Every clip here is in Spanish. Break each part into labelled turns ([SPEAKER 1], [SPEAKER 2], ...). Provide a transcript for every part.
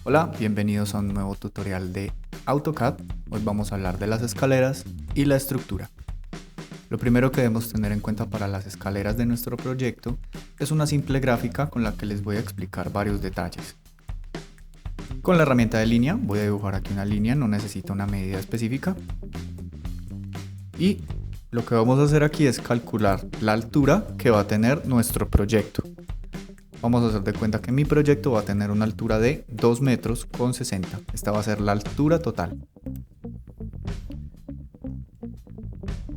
[SPEAKER 1] Hola, bienvenidos a un nuevo tutorial de AutoCAD. Hoy vamos a hablar de las escaleras y la estructura. Lo primero que debemos tener en cuenta para las escaleras de nuestro proyecto es una simple gráfica con la que les voy a explicar varios detalles. Con la herramienta de línea voy a dibujar aquí una línea, no necesita una medida específica. Y lo que vamos a hacer aquí es calcular la altura que va a tener nuestro proyecto. Vamos a hacer de cuenta que mi proyecto va a tener una altura de 2 metros con 60. Esta va a ser la altura total.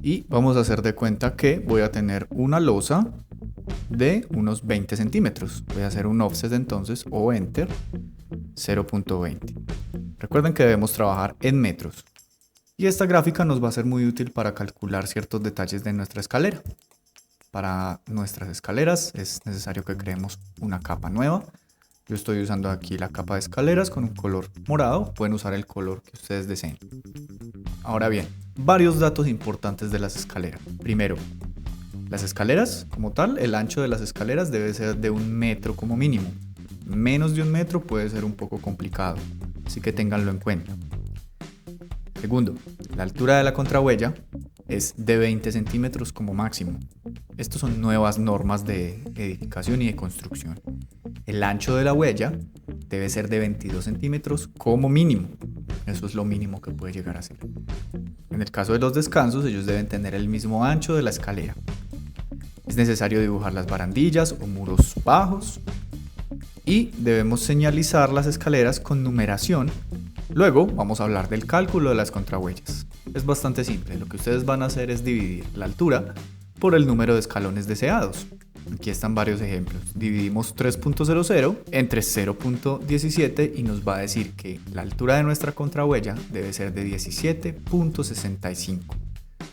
[SPEAKER 1] Y vamos a hacer de cuenta que voy a tener una losa de unos 20 centímetros. Voy a hacer un offset entonces o enter 0.20. Recuerden que debemos trabajar en metros. Y esta gráfica nos va a ser muy útil para calcular ciertos detalles de nuestra escalera. Para nuestras escaleras es necesario que creemos una capa nueva. Yo estoy usando aquí la capa de escaleras con un color morado. Pueden usar el color que ustedes deseen. Ahora bien, varios datos importantes de las escaleras. Primero, las escaleras como tal, el ancho de las escaleras debe ser de 1 metro como mínimo. Menos de 1 metro puede ser un poco complicado, así que ténganlo en cuenta. Segundo, la altura de la contrahuella es de 20 centímetros como máximo. Estas son nuevas normas de edificación y de construcción. El ancho de la huella debe ser de 22 centímetros como mínimo. Eso es lo mínimo que puede llegar a ser. En el caso de los descansos, ellos deben tener el mismo ancho de la escalera. Es necesario dibujar las barandillas o muros bajos y debemos señalizar las escaleras con numeración. Luego vamos a hablar del cálculo de las contrahuellas. Es bastante simple, lo que ustedes van a hacer es dividir la altura por el número de escalones deseados. Aquí están varios ejemplos. Dividimos 3.00 entre 0.17 y nos va a decir que la altura de nuestra contrahuella debe ser de 17.65.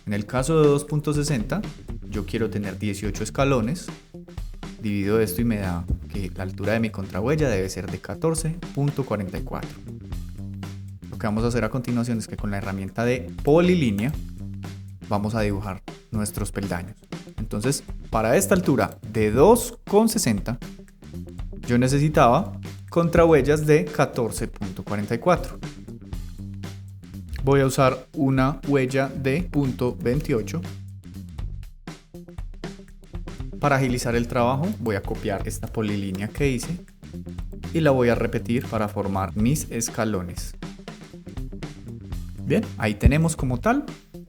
[SPEAKER 1] En el caso de 2.60, yo quiero tener 18 escalones. Divido esto y me da que la altura de mi contrahuella debe ser de 14.44. Lo que vamos a hacer a continuación es que con la herramienta de polilínea vamos a dibujar nuestros peldaños. Entonces, para esta altura de 2,60 yo necesitaba contrahuellas de 14.44. Voy a usar una huella de 0.28. Para agilizar el trabajo voy a copiar esta polilínea que hice y la voy a repetir para formar mis escalones. Bien, ahí tenemos como tal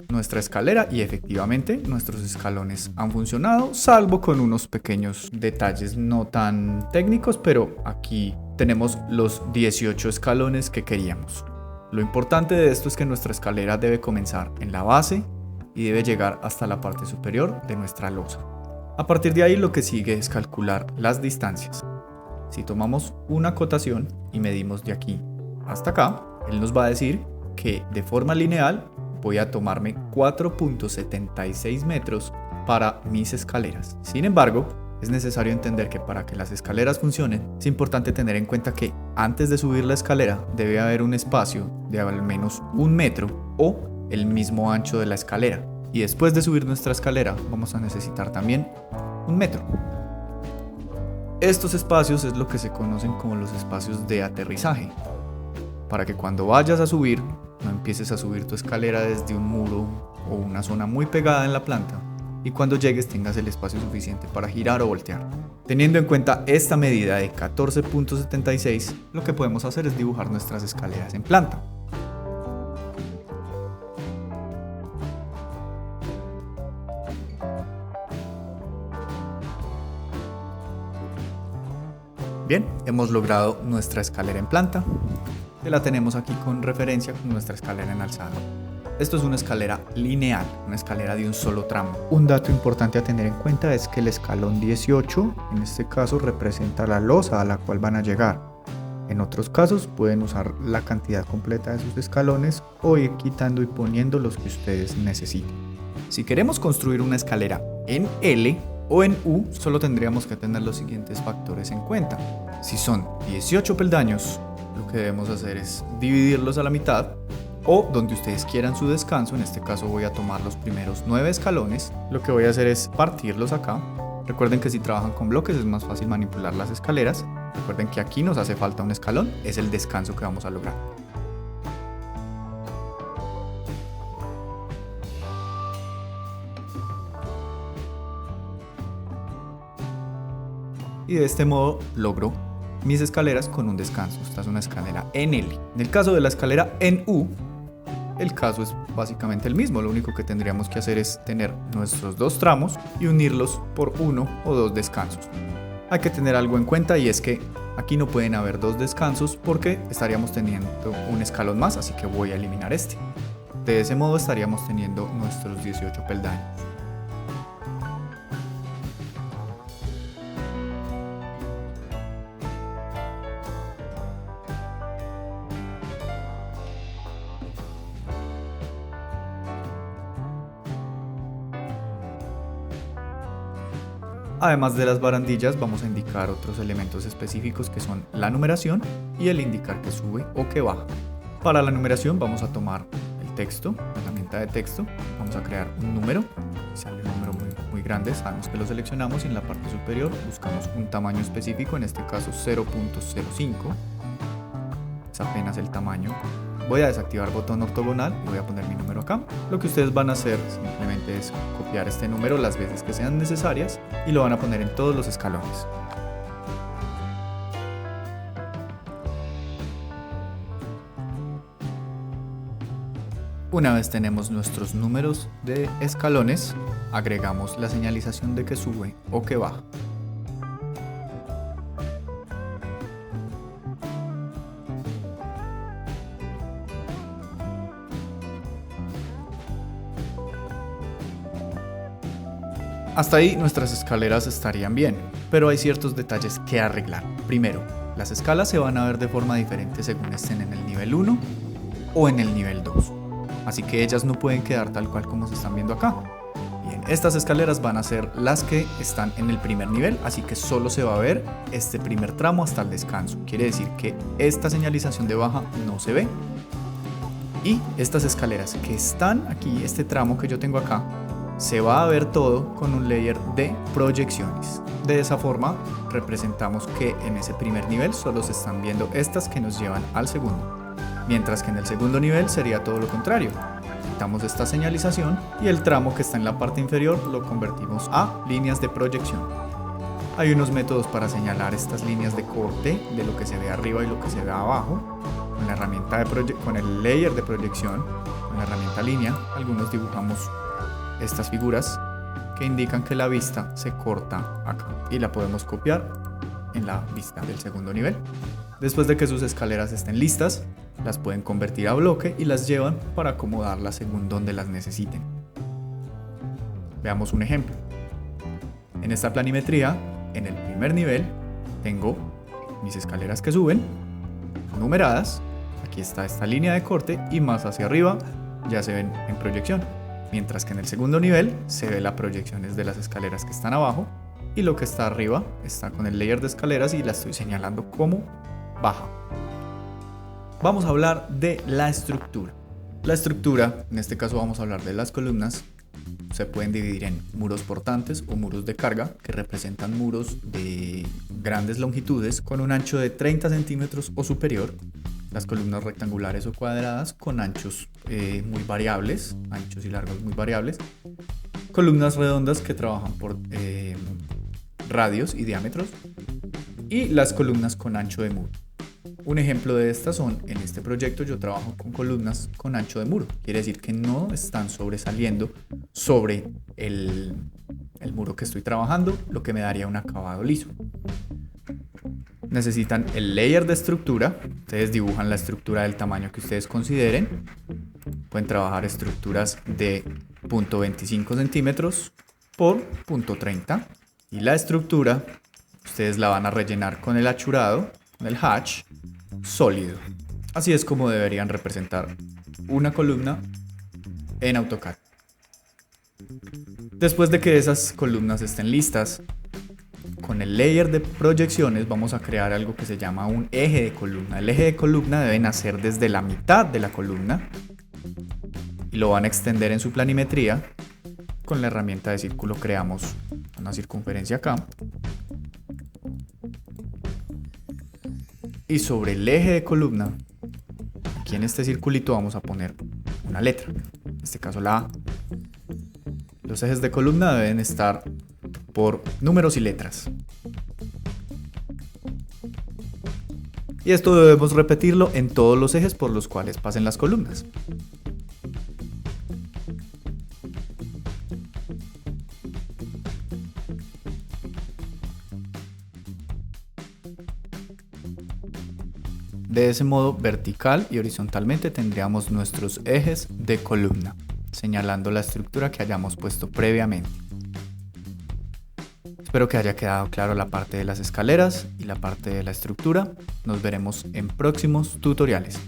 [SPEAKER 1] nuestra escalera y efectivamente nuestros escalones han funcionado, salvo con unos pequeños detalles no tan técnicos, pero aquí tenemos los 18 escalones que queríamos. Lo importante de esto es que nuestra escalera debe comenzar en la base y debe llegar hasta la parte superior de nuestra losa. A partir de ahí lo que sigue es calcular las distancias. Si tomamos una cotación y medimos de aquí hasta acá, él nos va a decir que de forma lineal voy a tomarme 4.76 metros para mis escaleras. Sin embargo, es necesario entender que para que las escaleras funcionen, es importante tener en cuenta que antes de subir la escalera debe haber un espacio de al menos 1 metro o el mismo ancho de la escalera. Y después de subir nuestra escalera vamos a necesitar también 1 metro. Estos espacios es lo que se conocen como los espacios de aterrizaje. Para que cuando vayas a subir, no empieces a subir tu escalera desde un muro o una zona muy pegada en la planta y cuando llegues tengas el espacio suficiente para girar o voltear. Teniendo en cuenta esta medida de 14.76, lo que podemos hacer es dibujar nuestras escaleras en planta. Bien, hemos logrado nuestra escalera en planta. La tenemos aquí con referencia con nuestra escalera en alzado. Esto es una escalera lineal, una escalera de un solo tramo. Un dato importante a tener en cuenta es que el escalón 18, en este caso, representa la losa a la cual van a llegar. En otros casos pueden usar la cantidad completa de sus escalones o ir quitando y poniendo los que ustedes necesiten. Si queremos construir una escalera en L o en U, solo tendríamos que tener los siguientes factores en cuenta. Si son 18 peldaños, lo que debemos hacer es dividirlos a la mitad o donde ustedes quieran su descanso. En este caso voy a tomar los primeros 9 escalones. Lo que voy a hacer es partirlos acá. Recuerden que si trabajan con bloques es más fácil manipular las escaleras. Recuerden que aquí nos hace falta un escalón, es el descanso que vamos a lograr. Y de este modo logro mis escaleras con un descanso. Esta es una escalera en L. En el caso de la escalera en U, el caso es básicamente el mismo. Lo único que tendríamos que hacer es tener nuestros dos tramos y unirlos por 1 o 2 descansos. Hay que tener algo en cuenta y es que aquí no pueden haber 2 descansos porque estaríamos teniendo un escalón más, así que voy a eliminar este. De ese modo estaríamos teniendo nuestros 18 peldaños. Además de las barandillas, vamos a indicar otros elementos específicos que son la numeración y el indicar que sube o que baja. Para la numeración vamos a tomar el texto, la herramienta de texto, vamos a crear un número. Si sale un número muy grande, sabemos que lo seleccionamos y en la parte superior buscamos un tamaño específico, en este caso 0.05. Es apenas el tamaño. Voy a desactivar botón ortogonal y voy a poner mi número acá. Lo que ustedes van a hacer simplemente es copiar este número las veces que sean necesarias y lo van a poner en todos los escalones. Una vez tenemos nuestros números de escalones, agregamos la señalización de que sube o que baja. Hasta ahí nuestras escaleras estarían bien, pero hay ciertos detalles que arreglar. Primero, las escalas se van a ver de forma diferente según estén en el nivel 1 o en el nivel 2. Así que ellas no pueden quedar tal cual como se están viendo acá. Bien, estas escaleras van a ser las que están en el primer nivel, así que solo se va a ver este primer tramo hasta el descanso. Quiere decir que esta señalización de baja no se ve. Y estas escaleras que están aquí, este tramo que yo tengo acá, se va a ver todo con un layer de proyecciones. De esa forma representamos que en ese primer nivel solo se están viendo estas que nos llevan al segundo, mientras que en el segundo nivel sería todo lo contrario. Quitamos esta señalización y el tramo que está en la parte inferior lo convertimos a líneas de proyección. Hay unos métodos para señalar estas líneas de corte de lo que se ve arriba y lo que se ve abajo. Con la herramienta con el layer de proyección, con la herramienta línea, algunos dibujamos estas figuras que indican que la vista se corta acá y la podemos copiar en la vista del segundo nivel. Después de que sus escaleras estén listas, las pueden convertir a bloque y las llevan para acomodarlas según donde las necesiten. Veamos un ejemplo. En esta planimetría, en el primer nivel, tengo mis escaleras que suben, numeradas. Aquí está esta línea de corte y más hacia arriba ya se ven en proyección. Mientras que en el segundo nivel se ve las proyecciones de las escaleras que están abajo y lo que está arriba está con el layer de escaleras y la estoy señalando como baja. Vamos a hablar de la estructura. La estructura, en este caso vamos a hablar de las columnas, se pueden dividir en muros portantes o muros de carga, que representan muros de grandes longitudes con un ancho de 30 centímetros o superior. Las columnas rectangulares o cuadradas con anchos muy variables, anchos y largos muy variables. Columnas redondas que trabajan por radios y diámetros. Y las columnas con ancho de muro. Un ejemplo de estas son, en este proyecto yo trabajo con columnas con ancho de muro. Quiere decir que no están sobresaliendo sobre el muro que estoy trabajando, lo que me daría un acabado liso. Necesitan el layer de estructura. Ustedes dibujan la estructura del tamaño que ustedes consideren. Pueden trabajar estructuras de 0.25 centímetros por 0.30. Y la estructura ustedes la van a rellenar con el hachurado, con el hatch sólido. Así es como deberían representar una columna en AutoCAD. Después de que esas columnas estén listas, con el layer de proyecciones vamos a crear algo que se llama un eje de columna. El eje de columna debe nacer desde la mitad de la columna y lo van a extender en su planimetría. Con la herramienta de círculo creamos una circunferencia acá. Y sobre el eje de columna, aquí en este circulito vamos a poner una letra, en este caso la A. Los ejes de columna deben estar por números y letras. Y esto debemos repetirlo en todos los ejes por los cuales pasen las columnas. De ese modo, vertical y horizontalmente tendríamos nuestros ejes de columna, señalando la estructura que hayamos puesto previamente. Espero que haya quedado claro la parte de las escaleras y la parte de la estructura. Nos veremos en próximos tutoriales.